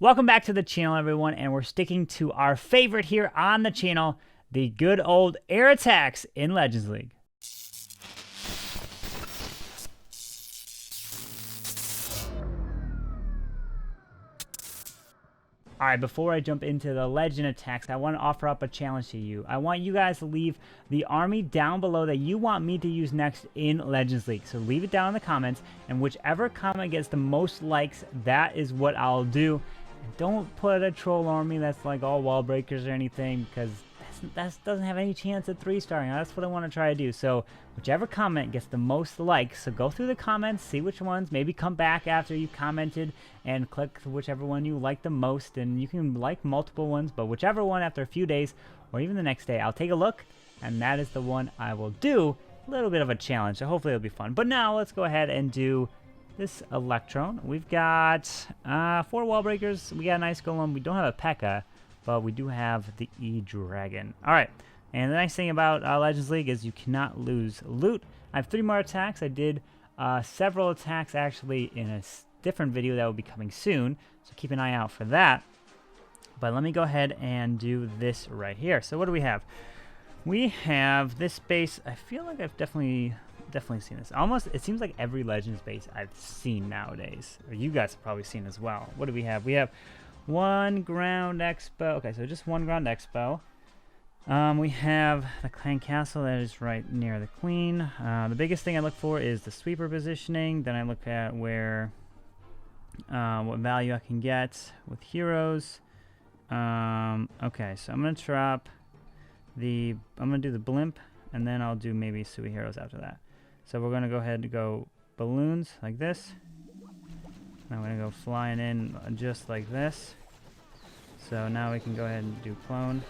Welcome back to the channel, everyone, and we're sticking to our favorite here on the channel, the good old air attacks in Legends League. Alright, before I jump into the legend attacks, I want to offer up a challenge to you. I want you guys to leave the army down below that you want me to use next in Legends League. So leave it down in the comments, and whichever comment gets the most likes, that is what I'll do. And don't put a troll army that's like all wall breakers or anything, because that doesn't have any chance at 3-starring. That's what I want to try to do. So whichever comment gets the most likes, so go through the comments, see which ones, maybe come back after you commented and click whichever one you like the most. And you can like multiple ones, but whichever one after a few days or even the next day, I'll take a look, and that is the one I will do. A little bit of a challenge, so hopefully it'll be fun. But now let's go ahead and do this Electrone. We've got 4 wall breakers. We got an Ice Golem. We don't have a P.E.K.K.A, but we do have the E-Dragon. Alright, and the nice thing about Legends League is you cannot lose loot. I have 3 more attacks. I did several attacks actually in a different video that will be coming soon, so keep an eye out for that. But let me go ahead and do this right here. So what do we have? We have this base. I feel like I've definitely seen this. Almost, it seems like every Legends base I've seen nowadays, or you guys have probably seen as well. What do we have? We have 1 ground expo. Okay, so just 1 ground expo. We have the clan castle that is right near the queen. The biggest thing I look for is the sweeper positioning. Then I look at where what value I can get with heroes. Okay, so I'm gonna drop the. I'm gonna do the blimp, and then I'll do maybe Sui heroes after that. So we're gonna go ahead and go balloons like this. I'm gonna go flying in just like this. So now we can go ahead and do clone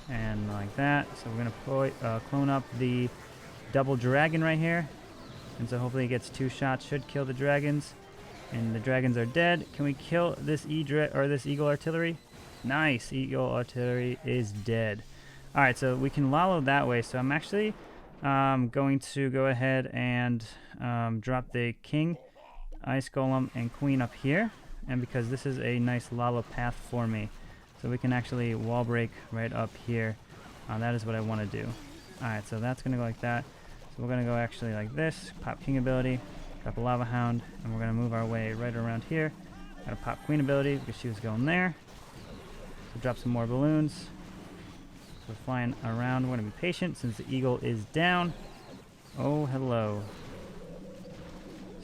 and like that. So we're gonna clone up the double dragon right here, and so hopefully it gets 2 shots. Should kill the dragons, and the dragons are dead. Can we kill this this eagle artillery? Nice, eagle artillery is dead. All right, so we can Lalo that way. So I'm actually going to go ahead and drop the king, Ice Golem, and queen up here, and because this is a nice Lalo path for me, so we can actually wall break right up here. That is what I want to do. Alright, so that's gonna go like that. So we're gonna go actually like this, pop king ability, drop a lava hound, and we're gonna move our way right around here. Gotta pop queen ability because she was going there. So drop some more balloons. So we're flying around. We're gonna be patient since the eagle is down. Oh, hello.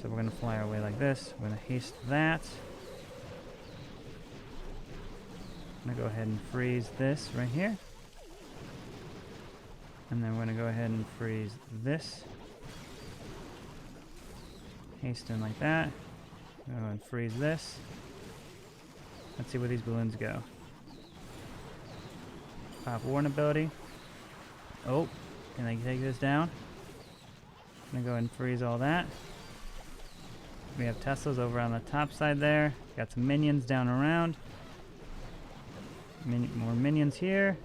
So we're going to fly our way like this. We're going to haste that. I'm going to go ahead and freeze this right here. And then we're going to go ahead and freeze this. Hasten like that. Go and freeze this. Let's see where these balloons go. Pop warn ability. Oh, can I take this down? I'm going to go ahead and freeze all that. We have Teslas over on the top side there. Got some minions down around. More minions here.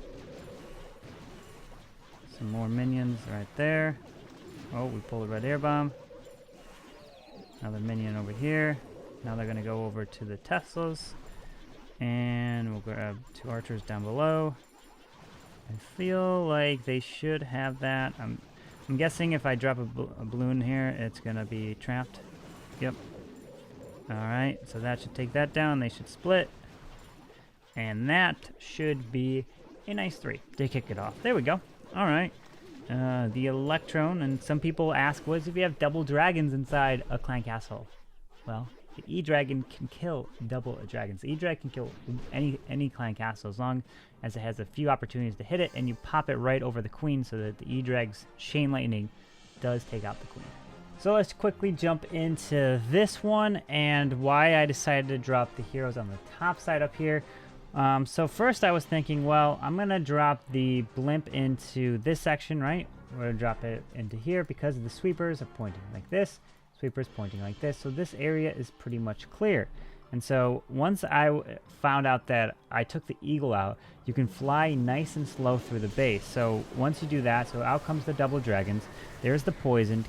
Some more minions right there. Oh, we pulled a red air bomb. Another minion over here. Now they're going to go over to the Teslas. And we'll grab 2 archers down below. I feel like they should have that. I'm guessing if I drop a balloon here, it's going to be trapped. Yep. Alright, so that should take that down. They should split. And that should be a nice 3 to kick it off. There we go. Alright. The Electrone, and some people ask, what if you have double dragons inside a clan castle? Well, the E-Dragon can kill double dragons. The E-Dragon can kill any clan castle as long as it has a few opportunities to hit it, and you pop it right over the queen so that the E-Drag's chain lightning does take out the queen. So let's quickly jump into this one and why I decided to drop the heroes on the top side up here. So first I was thinking, well, I'm going to drop the blimp into this section, right? We're going to drop it into here because the sweepers are pointing like this. Sweepers pointing like this. So this area is pretty much clear. And so once I found out that I took the eagle out, you can fly nice and slow through the base. So once you do that, so out comes the double dragons. There's the poison.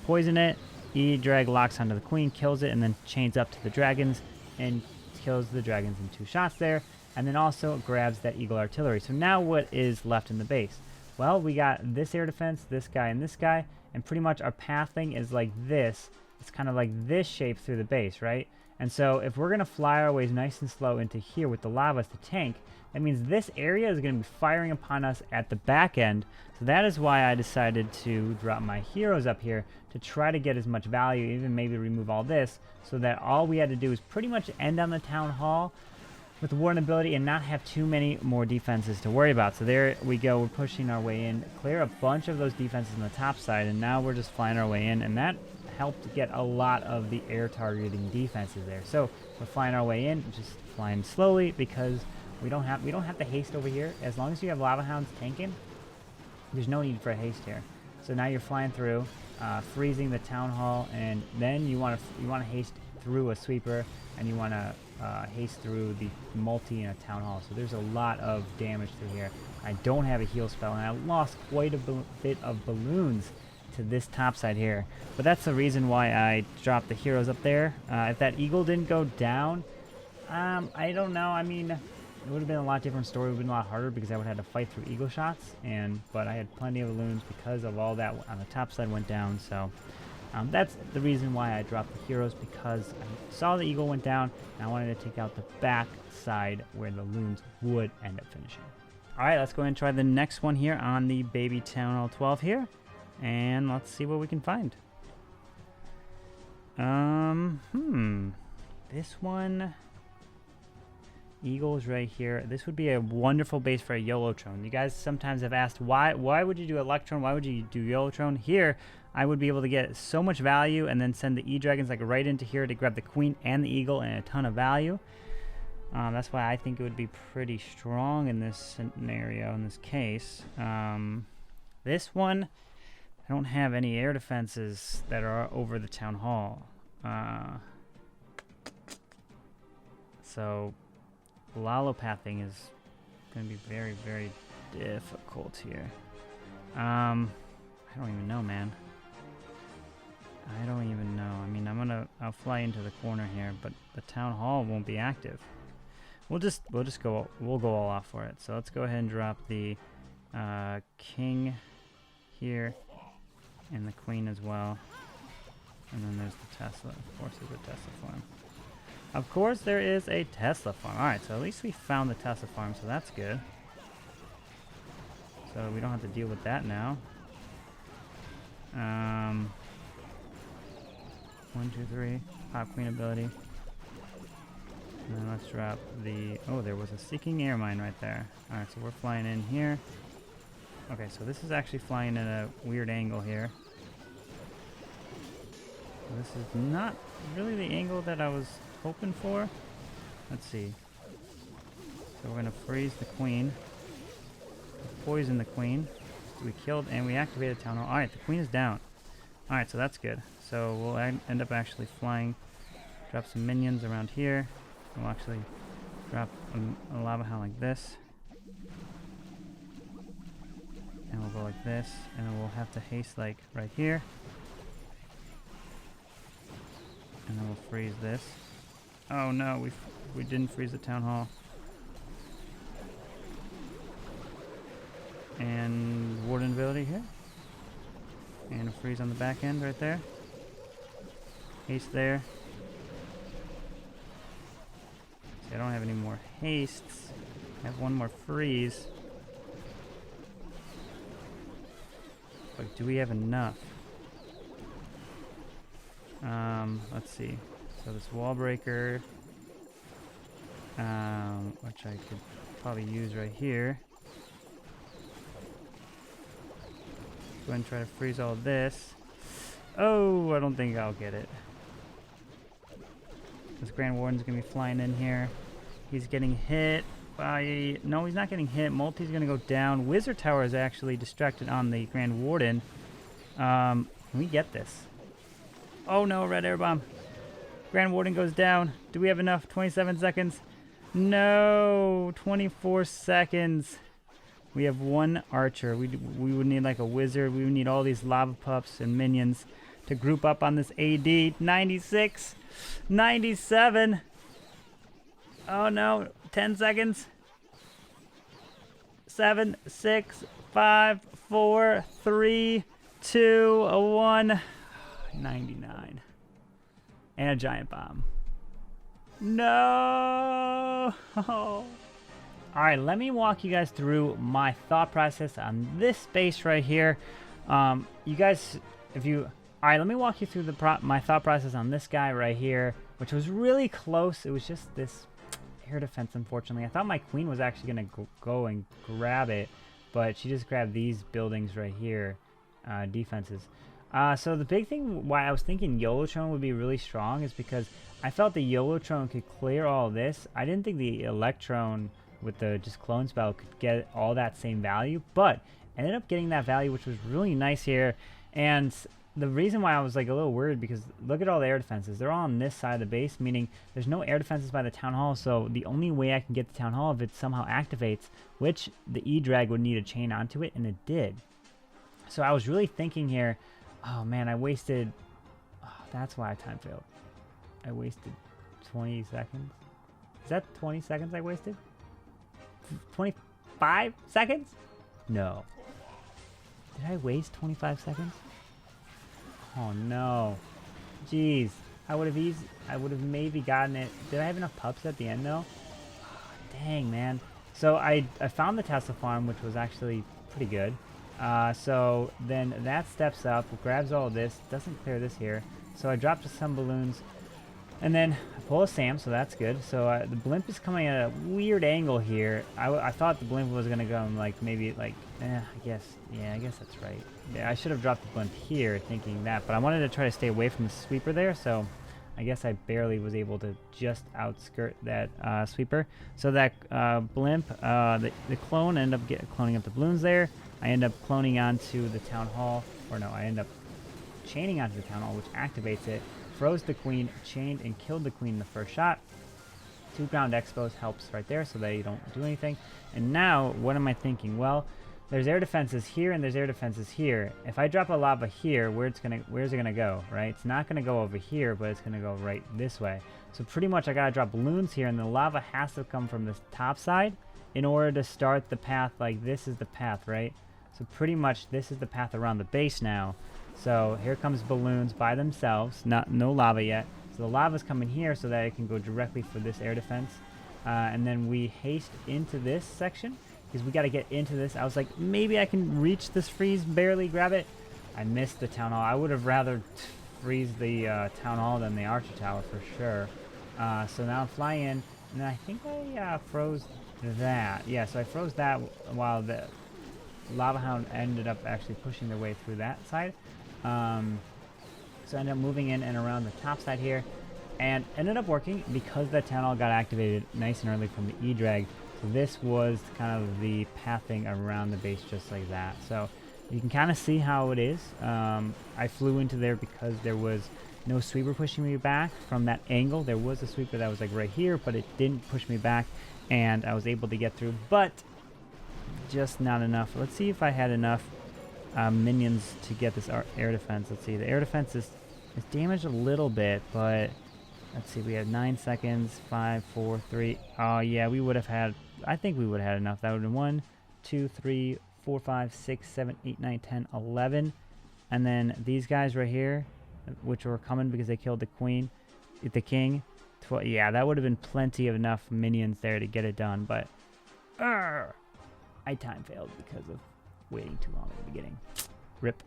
Poison it. E-Drag locks onto the queen, kills it, and then chains up to the dragons and kills the dragons in 2 shots there, and then also grabs that eagle artillery. So now what is left in the base? Well, we got this air defense, this guy, and pretty much our pathing is like this. It's kind of like this shape through the base, right? And so if we're going to fly our ways nice and slow into here with the lava as the tank, that means this area is going to be firing upon us at the back end. So that is why I decided to drop my heroes up here to try to get as much value, even maybe remove all this, so that all we had to do is pretty much end on the town hall with the warden ability and not have too many more defenses to worry about. So there we go, we're pushing our way in, clear a bunch of those defenses on the top side, and now we're just flying our way in, and that helped get a lot of the air targeting defenses there. So we're flying our way in, just flying slowly because we don't have the haste over here. As long as you have lava hounds tanking, there's no need for a haste here. So now you're flying through, freezing the town hall, and then you want to haste through a sweeper, and you want to haste through the multi in a town hall. So there's a lot of damage through here. I don't have a heal spell, and I lost quite a bit of balloons to this top side here. But that's the reason why I dropped the heroes up there. If that eagle didn't go down, I don't know. I mean, it would have been a lot different story. It would have been a lot harder because I would have had to fight through eagle shots. But I had plenty of balloons because of all that on the top side went down. So that's the reason why I dropped the heroes, because I saw the eagle went down and I wanted to take out the back side where the loons would end up finishing. All right, let's go ahead and try the next one here on the baby town hall 12 here. And let's see what we can find. This one, eagles right here. This would be a wonderful base for a Electrone. You guys sometimes have asked why would you do Electrone? Why would you do Electrone? Here, I would be able to get so much value and then send the E-Dragons like right into here to grab the queen and the eagle and a ton of value. That's why I think it would be pretty strong in this scenario, in this case. This one, I don't have any air defenses that are over the town hall. So Lalo pathing is going to be very, very difficult here. I don't even know, man. I don't even know. I mean, I'll fly into the corner here, but the town hall won't be active. We'll go all off for it. So let's go ahead and drop the king here and the queen as well. And then there's the Tesla. Of course there's a Tesla farm. Of course there is a Tesla farm. Alright, so at least we found the Tesla farm, so that's good. So we don't have to deal with that now. 1, 2, 3. Pop queen ability. And then let's drop the... Oh, there was a seeking air mine right there. Alright, so we're flying in here. Okay, so this is actually flying at a weird angle here. So this is not really the angle that I was hoping for. Let's see. So we're going to freeze the queen. Poison the queen. We killed and we activated town hall. Alright, the queen is down. Alright, so that's good. So we'll end up actually flying. Drop some minions around here. We'll actually drop a lava hound like this. And we'll go like this. And then we'll have to haste like right here. And then we'll freeze this. Oh no, we didn't freeze the town hall. And warden ability here. And a freeze on the back end right there. Haste there. See, I don't have any more hastes. I have one more freeze. But do we have enough? Let's see. So this wall breaker, which I could probably use right here. Go ahead and try to freeze all this. Oh, I don't think I'll get it. This Grand Warden's gonna be flying in here. He's getting hit by... No, he's not getting hit. Multi's gonna go down. Wizard Tower is actually distracted on the Grand Warden. Can we get this? Oh no, red air bomb. Grand Warden goes down. Do we have enough? 27 seconds. No, 24 seconds. We have one archer. We would need like a wizard. We would need all these lava pups and minions to group up on this AD. 96, 97. Oh no, 10 seconds. 7, 6, 5, 4, 3, 2, 1. 99. And a giant bomb. No! Alright, let me walk you guys through my thought process on this space right here. You guys, if you... Alright, let me walk you through my thought process on this guy right here, which was really close. It was just this air defense, unfortunately. I thought my queen was actually going to go and grab it, but she just grabbed these buildings right here, defenses. So the big thing why I was thinking Electrone would be really strong is because I felt the Electrone could clear all this. I didn't think the Electrone with the just clone spell could get all that same value, but ended up getting that value, which was really nice here. And the reason why I was like a little worried, because look at all the air defenses. They're all on this side of the base, meaning there's no air defenses by the town hall. So the only way I can get the town hall if it somehow activates, which the E-Drag would need a chain onto it, and it did. So I was really thinking here, oh man, I wasted, that's why I time failed. I wasted 20 seconds. Is that 20 seconds I wasted? 25 seconds? No. Did I waste 25 seconds? Oh no. Jeez. I would have maybe gotten it. Did I have enough pups at the end though? Dang, man. So I found the Tesla farm, which was actually pretty good. So then that steps up, grabs all of this, doesn't clear this here. So I dropped some balloons, and then I pull a Sam, so that's good. So the blimp is coming at a weird angle here. I thought the blimp was gonna go like maybe like, I guess that's right. Yeah, I should have dropped the blimp here, thinking that, but I wanted to try to stay away from the sweeper there, so I guess I barely was able to just outskirt that sweeper. So that blimp, the clone ended up cloning up the balloons there. I end up cloning onto the town hall, or no, I end up chaining onto the town hall, which activates it, froze the queen, chained and killed the queen in the first shot. 2 ground expos helps right there so they don't do anything. And now, what am I thinking? Well, there's air defenses here and there's air defenses here. If I drop a lava here, where's it gonna go, right? It's not gonna go over here, but it's gonna go right this way. So pretty much I gotta drop balloons here, and the lava has to come from this top side in order to start the path. Like this is the path, right? So pretty much this is the path around the base now. So here comes balloons by themselves, no lava yet. So the lava's coming here so that it can go directly for this air defense. And then we haste into this section because we got to get into this. I was like, maybe I can reach this freeze, barely grab it. I missed the town hall. I would have rather freeze the town hall than the archer tower for sure. So now I'm flying in, and then I think I froze that. Yeah, so I froze that while the Lava Hound ended up actually pushing their way through that side. So I ended up moving in and around the top side here, and ended up working because the town hall got activated nice and early from the E-Drag. So this was kind of the pathing around the base just like that. So you can kind of see how it is. I flew into there because there was no sweeper pushing me back from that angle. There was a sweeper that was like right here, but it didn't push me back, and I was able to get through, but just not enough. Let's see if I had enough minions to get this air defense. Let's see. The air defense is damaged a little bit, but let's see. We have 9 seconds. 5, 4, 3. Oh yeah, we would have had. I think we would have had enough. That would have been 1, 2, 3, 4, 5, 6, 7, 8, 9, 10, 11, and then these guys right here, which were coming because they killed the queen, the king. 12. Yeah, that would have been plenty of enough minions there to get it done, but I time failed because of waiting too long at the beginning. Rip.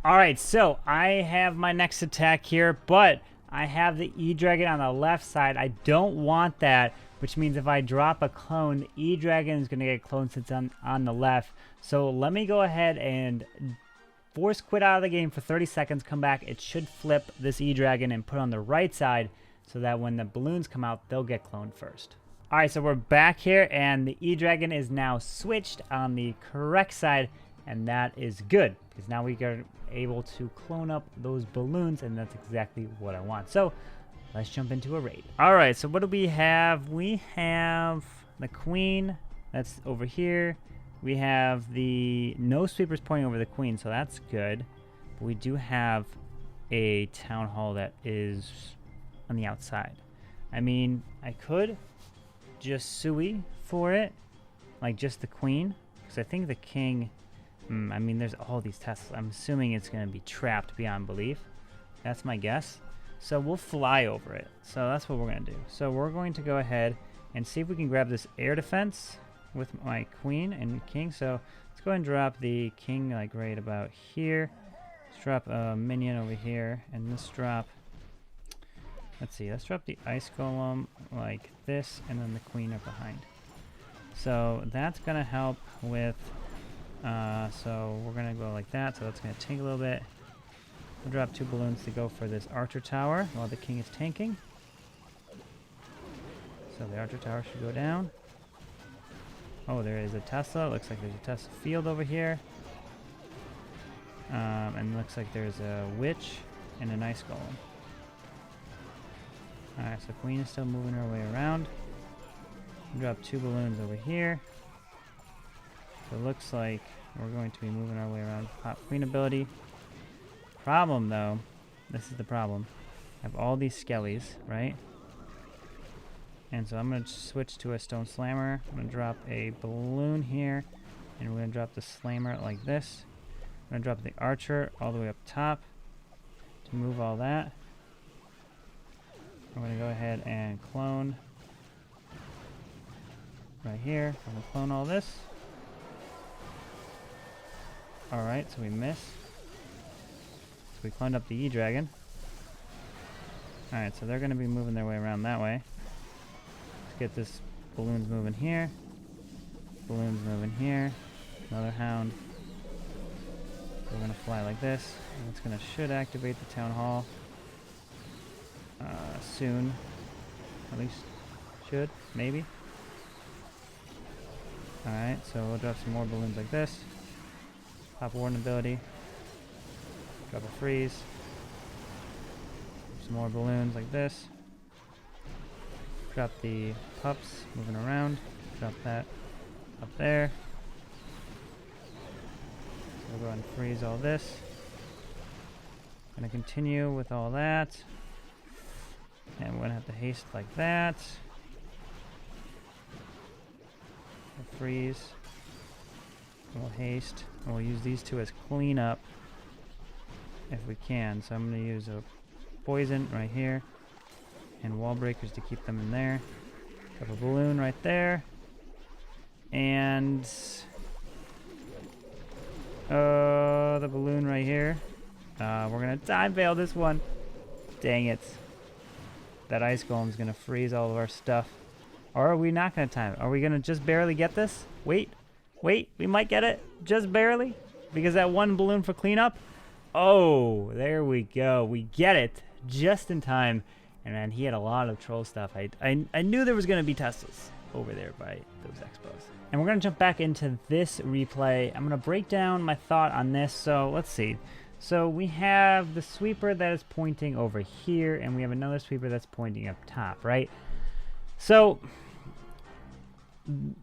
Alright, so I have my next attack here, but I have the E-Dragon on the left side. I don't want that, which means if I drop a clone, the E-Dragon is going to get cloned since I'm on the left. So let me go ahead and force quit out of the game for 30 seconds, come back. It should flip this E-Dragon and put on the right side so that when the balloons come out, they'll get cloned first. Alright, so we're back here, and the E-Dragon is now switched on the correct side, and that is good, because now we are able to clone up those balloons, and that's exactly what I want. So, let's jump into a raid. Alright, so what do we have? We have the queen, that's over here. We have the no sweepers pointing over the queen, so that's good. But we do have a town hall that is on the outside. I mean, I could just Sui for it, like just the queen, because I think the king, I mean, there's all these Teslas. I'm assuming it's going to be trapped beyond belief. That's my guess. So we'll fly over it. So that's what we're going to do. So we're going to go ahead and see if we can grab this air defense with my queen and king. So let's go ahead and drop the king like right about here. Let's drop a minion over here, and let's drop, let's see, let's drop the ice golem like this, and then the queen up behind. So that's gonna help with, so we're gonna go like that, so that's gonna tank a little bit. We'll drop 2 balloons to go for this archer tower while the king is tanking. So the archer tower should go down. Oh, there is a Tesla. Looks like there's a Tesla field over here. And looks like there's a witch and an ice golem. Alright, so queen is still moving her way around. We'll drop 2 balloons over here. So it looks like we're going to be moving our way around. Pop queen ability. Problem though, this is the problem. I have all these skellies, right? And so I'm going to switch to a stone slammer. I'm going to drop a balloon here, and we're going to drop the slammer like this. I'm going to drop the archer all the way up top to move all that. I'm going to go ahead and clone right here. I'm going to clone all this. Alright, so we miss. So we cloned up the E-Dragon. Alright, so they're going to be moving their way around that way. Let's get this balloons moving here. Balloons moving here. Another hound. We're going to fly like this. And it's going to should activate the town hall soon. At least should, maybe. Alright, so we'll drop some more balloons like this. Pop warden ability. Drop a freeze. Some more balloons like this. Drop the pups moving around. Drop that up there. We'll go ahead and freeze all this. Gonna continue with all that. And we're gonna have to haste like that. We'll freeze. We'll haste. And we'll use these 2 as cleanup if we can. So I'm gonna use a poison right here and wall breakers to keep them in there. Have a balloon right there. And the balloon right here. We're gonna time fail this one. Dang it. That ice golem's gonna freeze all of our stuff. Or are we not gonna time it? Are we gonna just barely get this? Wait, we might get it. Just barely. Because that 1 balloon for cleanup. Oh, there we go. We get it just in time. And man, he had a lot of troll stuff. I knew there was gonna be Teslas over there by those expos. And we're gonna jump back into this replay. I'm gonna break down my thought on this. So let's see. So we have the sweeper that is pointing over here, and we have another sweeper that's pointing up top, right? So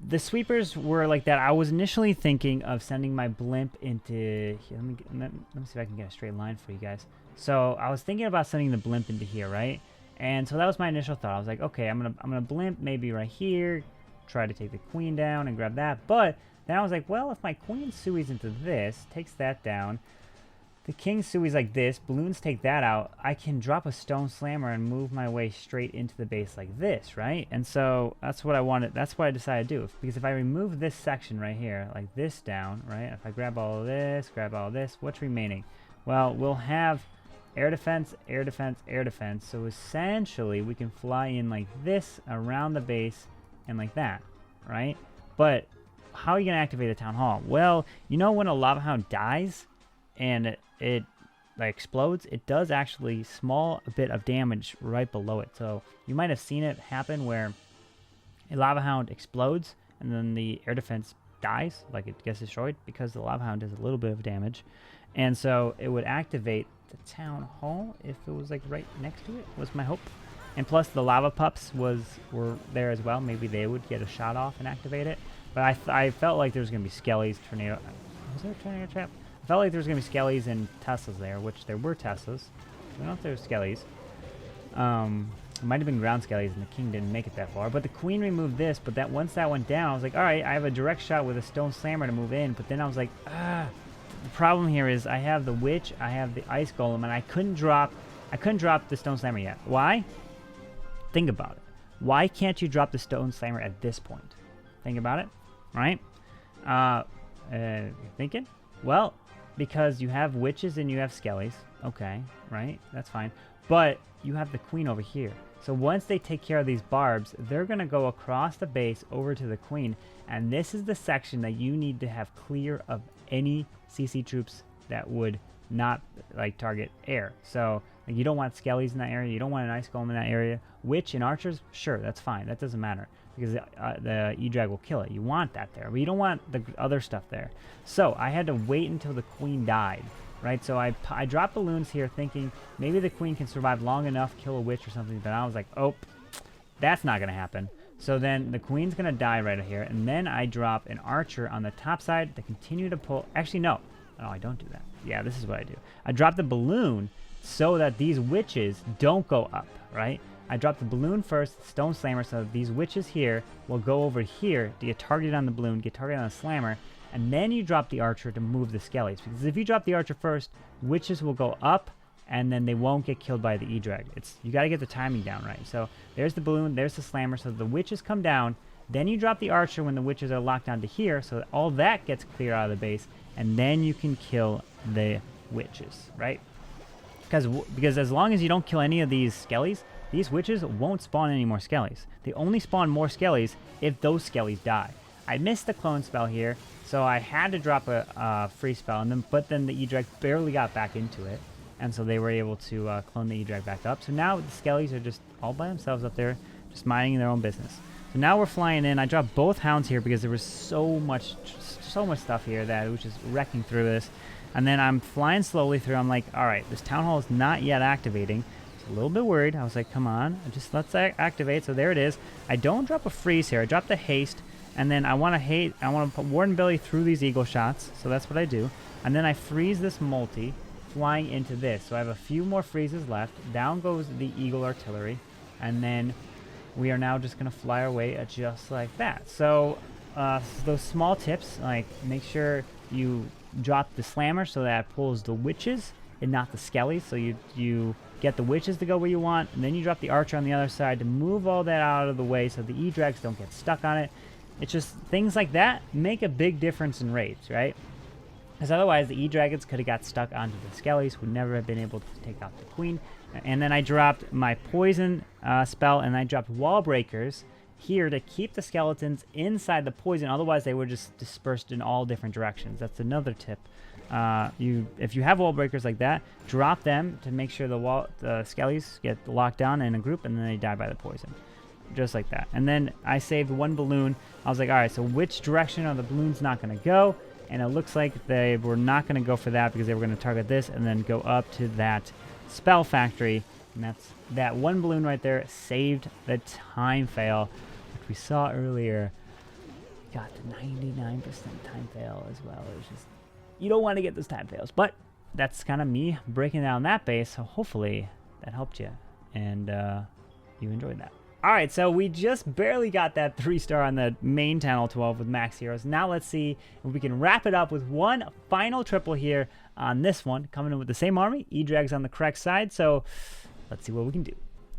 the sweepers were like that. I was initially thinking of sending my blimp into here. Let me see if I can get a straight line for you guys. So I was thinking about sending the blimp into here, right? And so that was my initial thought. I was like, okay, I'm gonna blimp maybe right here, try to take the queen down and grab that. But then I was like, well, if my queen sui's into this, takes that down, the king sui's like this, balloons take that out, I can drop a stone slammer and move my way straight into the base like this, right? And so that's what I wanted. That's what I decided to do. Because if I remove this section right here, like this down, right? If I grab all of this, grab all of this, what's remaining? Well, we'll have air defense, air defense, air defense. So essentially, we can fly in like this around the base and like that, right? But how are you going to activate the town hall? Well, you know when a lava hound dies and it like explodes, it does actually a bit of damage right below it. So you might have seen it happen where a lava hound explodes and then the air defense dies, like it gets destroyed because the lava hound does a little bit of damage. And so it would activate the town hall if it was like right next to it, was my hope. And plus the lava pups were there as well. Maybe they would get a shot off and activate it. But I felt like there was going to be skellies, tornado. Was there a tornado trap? I felt like there was going to be skellies and Teslas there, which there were Teslas. I don't know if there were skellies. It might have been ground skellies, and the king didn't make it that far. But the queen removed this, but that once that went down, I was like, all right, I have a direct shot with a stone slammer to move in. But then I was like, the problem here is I have the witch, I have the ice golem, and I couldn't drop the stone slammer yet. Why? Think about it. Why can't you drop the stone slammer at this point? Think about it, right? Thinking? Well, because you have witches and you have skellies. Okay, right? That's fine. But you have the queen over here. So once they take care of these barbs, they're going to go across the base over to the queen. And this is the section that you need to have clear of any CC troops that would not like target air. So like, you don't want skellies in that area. You don't want an ice golem in that area. Witch and archers, sure, that's fine. That doesn't matter because the E-Drag will kill it. You want that there, but you don't want the other stuff there. So I had to wait until the queen died, right? So I dropped balloons here thinking maybe the queen can survive long enough, kill a witch or something, but I was like, oh, that's not going to happen. So then the queen's going to die right here, and then I drop an archer on the top side to continue to pull. Actually, no, I don't do that. Yeah, this is what I do. I drop the balloon so that these witches don't go up, right? I drop the balloon first, stone slammer, so that these witches here will go over here to get targeted on the balloon, get targeted on the slammer, and then you drop the archer to move the skellies. Because if you drop the archer first, witches will go up, and then they won't get killed by the E-Drag. You got to get the timing down right. So there's the balloon, there's the slammer, so the witches come down, then you drop the archer when the witches are locked onto here, so that all that gets clear out of the base, and then you can kill the witches, right? Because as long as you don't kill any of these skellies, these witches won't spawn any more skellies. They only spawn more skellies if those skellies die. I missed the clone spell here, so I had to drop a free spell, but then the E-Drag barely got back into it, and so they were able to clone the E-Drag back up. So now the skellies are just all by themselves up there, just minding their own business. So now we're flying in. I dropped both hounds here because there was so much stuff here that it was just wrecking through this. And then I'm flying slowly through. I'm like, all right, this town hall is not yet activating. I was a little bit worried. I was like, come on, just let's activate. So there it is. I don't drop a freeze here. I drop the haste, and then I want to put Warden Belly through these eagle shots. So that's what I do. And then I freeze this multi, flying into this. So I have a few more freezes left. Down goes the eagle artillery, and then we are now just going to fly our way just like that. So those small tips, like make sure you drop the slammer so that it pulls the witches and not the skellies. So you get the witches to go where you want, and then you drop the archer on the other side to move all that out of the way so the E-Drags don't get stuck on it. It's just things like that make a big difference in raids, right? Because otherwise the E-Dragons could have got stuck onto the skellies, would never have been able to take out the queen. And then I dropped my poison spell, and I dropped wall breakers here to keep the skeletons inside the poison. Otherwise they were just dispersed in all different directions. That's another tip. If you have wall breakers like that, drop them to make sure the skellies get locked down in a group, and then they die by the poison. Just like that. And then I saved one balloon. I was like, all right, so which direction are the balloons not going to go? And it looks like they were not going to go for that because they were going to target this and then go up to that spell factory. And that's that one balloon right there saved the time fail, which we saw earlier. Got the 99% time fail as well. It was just, you don't want to get those time fails. But that's kind of me breaking down that base. So hopefully that helped you and you enjoyed that. All right, so we just barely got that 3-star on the main Town 12 with max heroes. Now let's see if we can wrap it up with one final triple here on this one. Coming in with the same army. E-Drag's on the correct side, so let's see what we can do.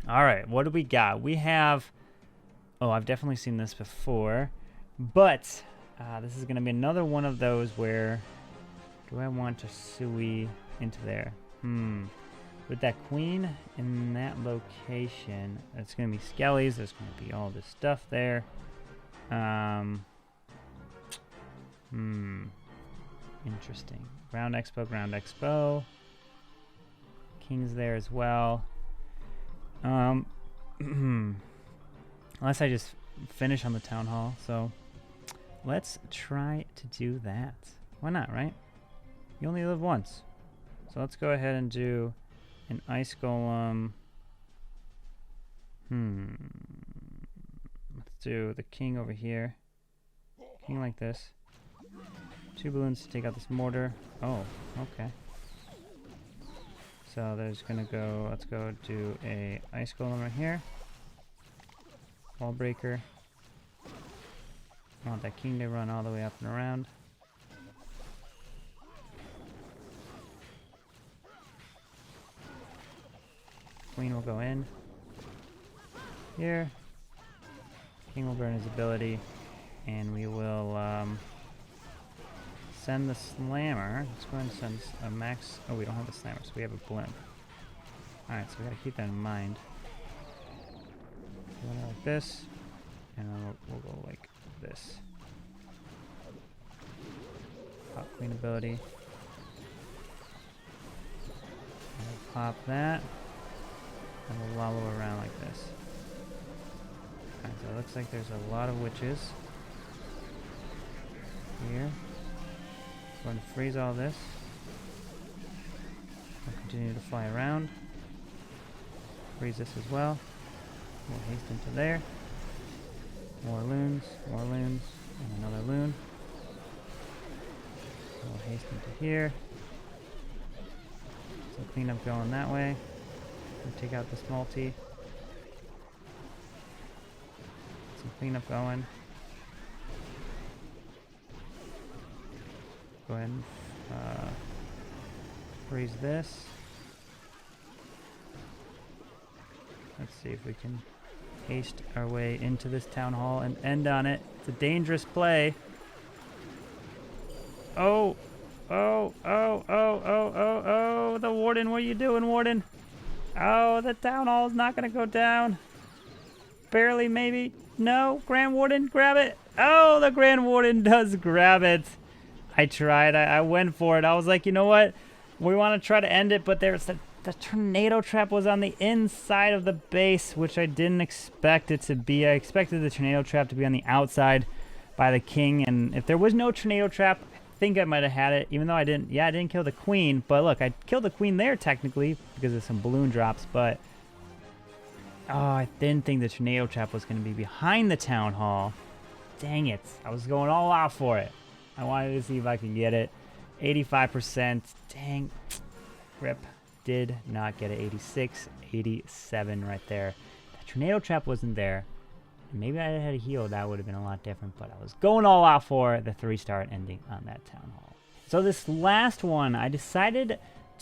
All right, what do we got? We have... Oh, I've definitely seen this before. But this is going to be another one of those where... Do I want to Sui into there? With that queen in that location, it's going to be skellies. There's going to be all this stuff there. Interesting. Ground Expo. King's there as well. Unless I just finish on the town hall. So let's try to do that. Why not, right? You only live once. So let's go ahead and do an ice golem. Let's do the king over here. King like this. 2 balloons to take out this mortar. Oh, okay. So there's gonna go, let's go do a ice golem right here. Wall breaker. I want that king to run all the way up and around. Queen will go in here. King will burn his ability, and we will send the slammer. Let's go ahead and send a max. Oh, we don't have the slammer, so we have a blimp. Alright, so we gotta keep that in mind. We'll go like this, and then we'll go like this. Pop queen ability. And we'll pop that. And we'll Lalo around like this. Alright, so it looks like there's a lot of witches here. We're going to freeze all this. We'll continue to fly around. Freeze this as well. We'll haste into there. More loons, and another loon. We'll haste into here. So cleanup going that way. We'll take out this multi. Some cleanup going. Go ahead and freeze this. Let's see if we can haste our way into this town hall and end on it. It's a dangerous play. Oh, oh, oh, oh, oh, oh, oh, the warden, what are you doing, warden? Oh, the town hall is not going to go down. Barely, maybe. No, Grand Warden, grab it. Oh, the Grand Warden does grab it. I tried. I went for it. I was like, you know what? We want to try to end it, but there's the tornado trap was on the inside of the base, which I didn't expect it to be. I expected the tornado trap to be on the outside by the king, and if there was no tornado trap, I think I might have had it, even though I didn't. Yeah, I didn't kill the queen, but look, I killed the queen there technically because of some balloon drops, but oh, I didn't think the tornado trap was going to be behind the town hall. Dang it. I was going all out for it. I wanted to see if I could get it. 85%. Dang. Rip. Did not get it. 86, 87 right there. The tornado trap wasn't there. Maybe I had a heal, that would have been a lot different, but I was going all out for the 3-star ending on that town hall. So this last one, I decided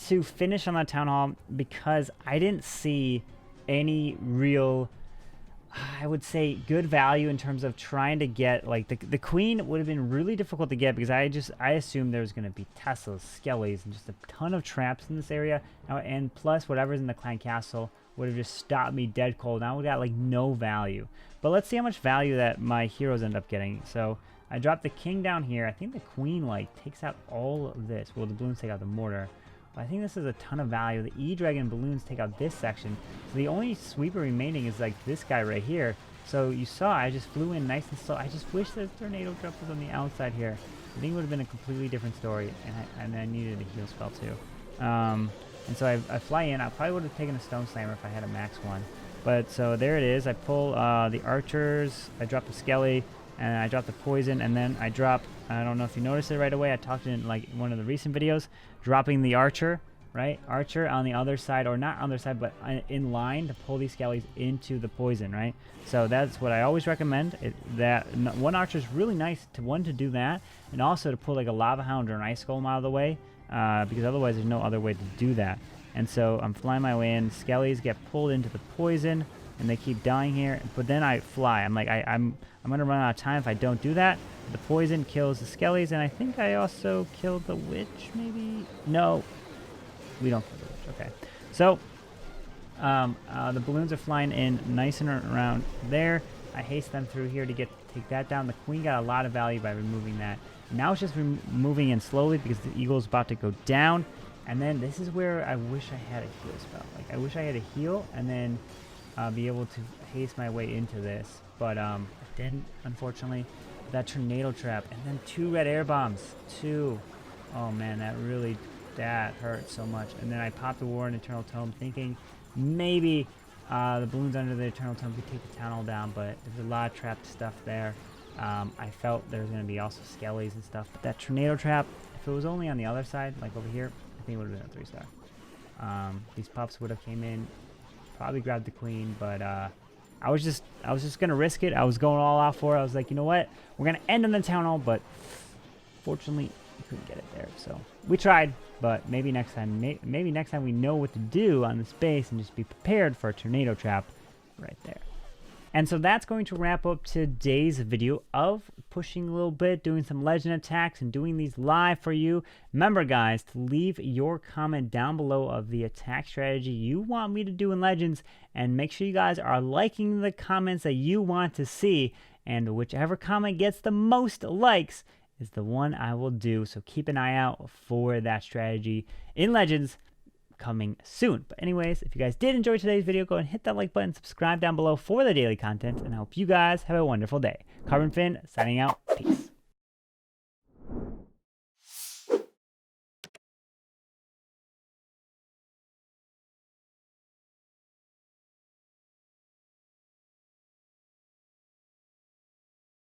to finish on that town hall because I didn't see any real, I would say, good value in terms of trying to get, like, the queen would have been really difficult to get because I assumed there was going to be Teslas, Skellies, and just a ton of traps in this area, and plus whatever's in the clan castle would have just stopped me dead cold. Now we got like no value. But let's see how much value that my heroes end up getting. So I dropped the king down here. I think the queen like takes out all of this. Well, the balloons take out the mortar. But I think this is a ton of value. The E-Dragon balloons take out this section. So the only sweeper remaining is like this guy right here. So you saw I just flew in nice and slow. I just wish the tornado trap was on the outside here. I think it would have been a completely different story. And I needed a heal spell too. And so I fly in. I probably would have taken a Stone Slammer if I had a max one. But so there it is. I pull the archers. I drop the Skelly. And I drop the poison. And then I drop, I don't know if you noticed it right away. I talked in like one of the recent videos. Dropping the archer, right? Archer on the other side. Or not on the other side, but in line to pull these Skellies into the poison, right? So that's what I always recommend. One archer is really nice to do that. And also to pull like a Lava Hound or an Ice Golem out of the way. Because otherwise there's no other way to do that. And so I'm flying my way in. Skellies get pulled into the poison, and they keep dying here. But then I fly. I'm like, I'm gonna run out of time if I don't do that. The poison kills the Skellies, and I think I also killed the witch. Maybe no, we don't kill the witch. Okay, so the balloons are flying in nice and around there. I haste them through here to take that down. The queen got a lot of value by removing that. Now it's just moving in slowly because the eagle's about to go down. And then this is where I wish I had a heal spell. Like I wish I had a heal and then be able to haste my way into this. But I didn't, unfortunately. That tornado trap. And then 2 red air bombs. 2. Oh man, that hurt so much. And then I popped the War and Eternal Tome thinking maybe the balloons under the Eternal Tome could take the town hall down. But there's a lot of trapped stuff there. I felt there was going to be also Skellies and stuff. But that tornado trap, if it was only on the other side, like over here, I think it would have been a 3-star. These pups would have came in, probably grabbed the queen, but I was just gonna risk it. I was going all out for it. I was like, you know what? We're gonna end on the town hall, but fortunately, we couldn't get it there. So we tried, but maybe next time. Maybe next time we know what to do on this base and just be prepared for a tornado trap right there. And so that's going to wrap up today's video of pushing a little bit, doing some legend attacks, and doing these live for you. Remember, guys, to leave your comment down below of the attack strategy you want me to do in Legends, and make sure you guys are liking the comments that you want to see, and whichever comment gets the most likes is the one I will do. So keep an eye out for that strategy in Legends coming soon. But anyways, if you guys did enjoy today's video, go ahead and hit that like button, subscribe down below for the daily content, and I hope you guys have a wonderful day. Carbonfin signing out. Peace.